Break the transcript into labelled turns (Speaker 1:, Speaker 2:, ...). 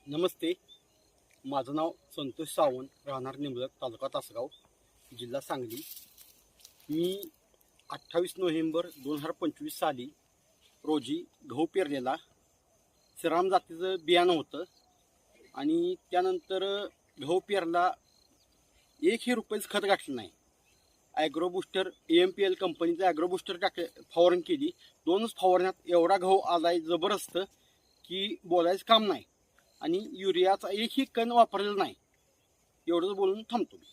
Speaker 1: नमस्ते. माझं नाव संतोष सावंत, राहणार निंबळक, तालुका तासगाव, जिल्हा सांगली. मी 28 नोव्हेंबर 2025 साली रोजी गहू पेरलेला श्रीराम जातीचं बियाणं होतं आणि त्यानंतर गहू पेरला, एकही रुपयाचं खत घातलं नाही. ॲग्रो बुस्टर AMPL कंपनीचं ॲग्रो बुस्टर फवारणी केली. 2च फवारण्यात एवढा गहू आलाय जबरदस्त की बोलायचं काम नाही. आणि युरियाचा एकही कण वापरलेला नाही. एवढंच बोलून थांबतो मी.